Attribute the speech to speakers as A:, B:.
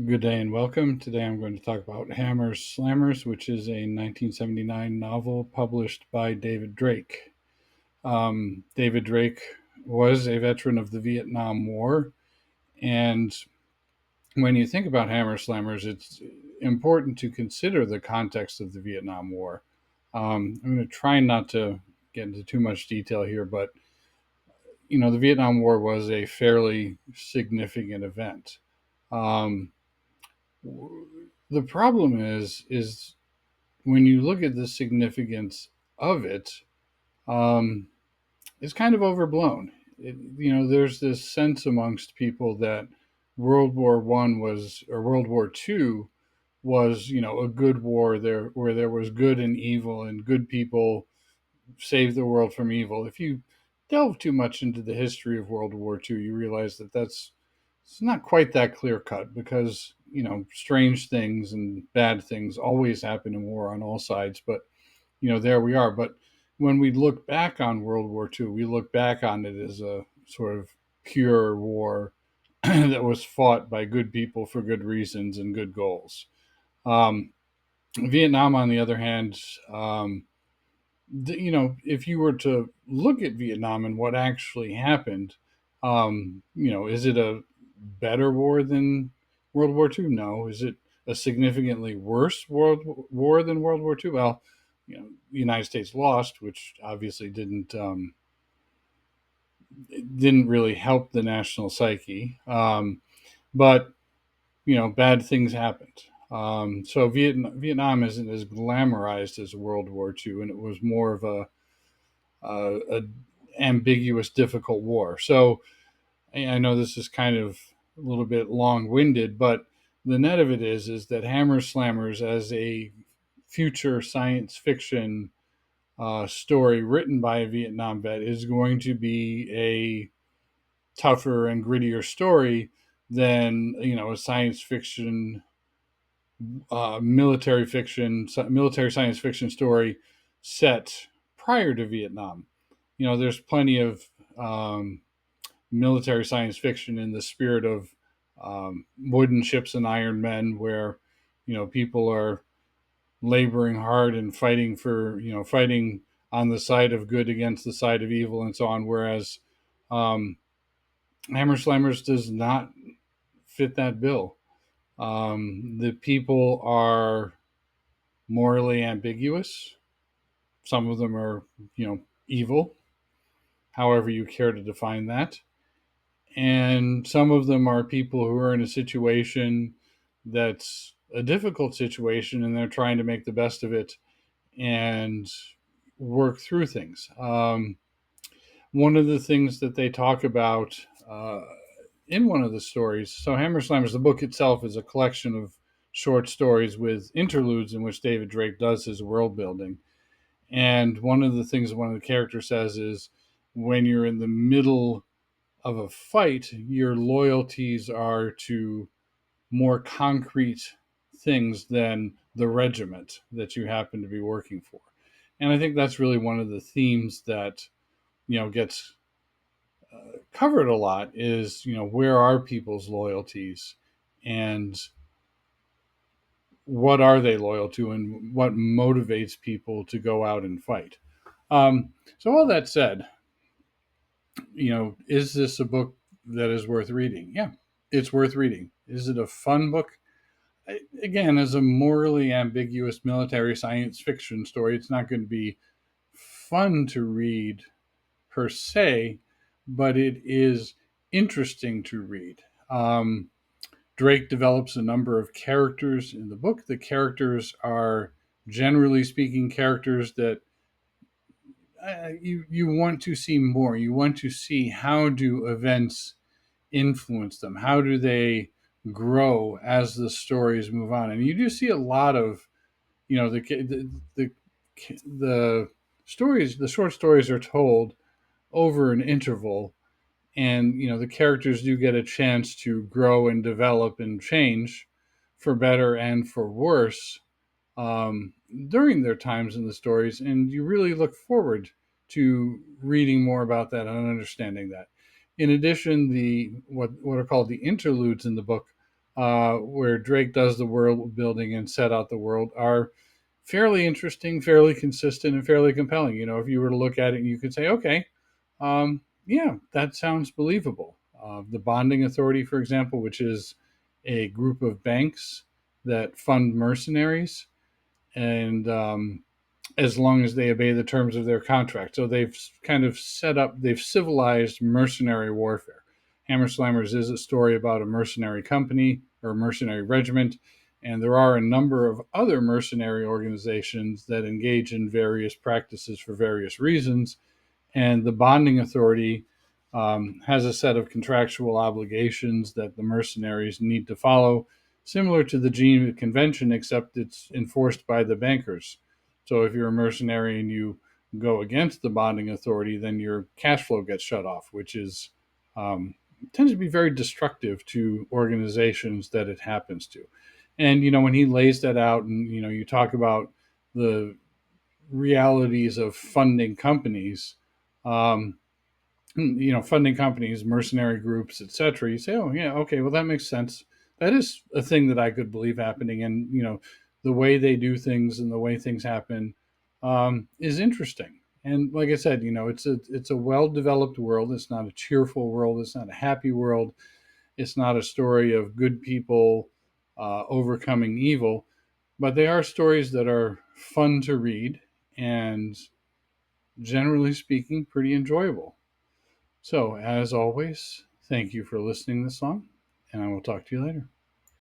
A: Good day and welcome. Today I'm going to talk about Hammers Slammers, which is a 1979 novel published by David Drake. David Drake was a veteran of the Vietnam War, and when you think about Hammer Slammers, it's important to consider the context of the Vietnam War. I'm going to try not to get into too much detail here, but the Vietnam War was a fairly significant event. Um, the problem is when you look at the significance of it, um, it's kind of overblown. There's this sense amongst people that World War I was, or World War II was, a good war there, where there was good and evil, and good people saved the world from evil. If you delve too much into the history of World War II, you realize that it's not quite that clear cut, because strange things and bad things always happen in war on all sides. But there we are. But when we look back on World War II, we look back on it as a sort of pure war that was fought by good people for good reasons and good goals. Um, Vietnam, on the other hand, if you were to look at Vietnam and what actually happened, is it a better war than World War II? No. Is it a significantly worse world war than World War II? Well, the United States lost, which obviously didn't really help the national psyche. But bad things happened. So Vietnam isn't as glamorized as World War II, and it was more of a ambiguous, difficult war. So I know this is kind of a little bit long-winded, but the net of it is that Hammer Slammers, as a future science fiction story written by a Vietnam vet, is going to be a tougher and grittier story than a science fiction, military science fiction story set prior to Vietnam. There's plenty of um, military science fiction in the spirit of wooden ships and iron men, where people are laboring hard and fighting on the side of good against the side of evil and so on. Whereas um, Hammer Slammers does not fit that bill. The people are morally ambiguous. Some of them are, evil, however you care to define that. And some of them are people who are in a situation that's a difficult situation, and they're trying to make the best of it and work through things. One of the things that they talk about in one of the stories, so Hammer Slammers, the book itself, is a collection of short stories with interludes in which David Drake does his world building. And one of the things one of the characters says is, when you're in the middle of a fight, your loyalties are to more concrete things than the regiment that you happen to be working for. And I think that's really one of the themes that gets covered a lot, is where are people's loyalties, and what are they loyal to, and what motivates people to go out and fight. So all that said, is this a book that is worth reading? Yeah, it's worth reading. Is it a fun book? Again, as a morally ambiguous military science fiction story, it's not going to be fun to read per se, but it is interesting to read. Drake develops a number of characters in the book. The characters are, generally speaking, characters that you want to see more. You want to see, how do events influence them? How do they grow as the stories move on? And you do see a lot of, the stories. The short stories are told over an interval, and the characters do get a chance to grow and develop and change, for better and for worse, um, during their times in the stories, and you really look forward to reading more about that and understanding that. In addition, the what are called the interludes in the book where Drake does the world building and set out the world, are fairly interesting, fairly consistent, and fairly compelling. If you were to look at it, you could say, okay, yeah, that sounds believable. The Bonding Authority, for example, which is a group of banks that fund mercenaries, and as long as they obey the terms of their contract. So they've kind of they've civilized mercenary warfare. Hammer Slammers is a story about a mercenary company or a mercenary regiment, and there are a number of other mercenary organizations that engage in various practices for various reasons. And the Bonding Authority has a set of contractual obligations that the mercenaries need to follow, similar to the Geneva Convention, except it's enforced by the bankers. So if you're a mercenary and you go against the Bonding Authority, then your cash flow gets shut off, which is tends to be very destructive to organizations that it happens to. And when he lays that out, and you talk about the realities of funding companies, um, funding companies, mercenary groups, etc. You say, oh yeah, okay, well that makes sense. That is a thing that I could believe happening, and the way they do things and the way things happen is interesting. And like I said, it's a well developed world. It's not a cheerful world. It's not a happy world. It's not a story of good people overcoming evil, but they are stories that are fun to read and, generally speaking, pretty enjoyable. So, as always, thank you for listening this long, and I will talk to you later.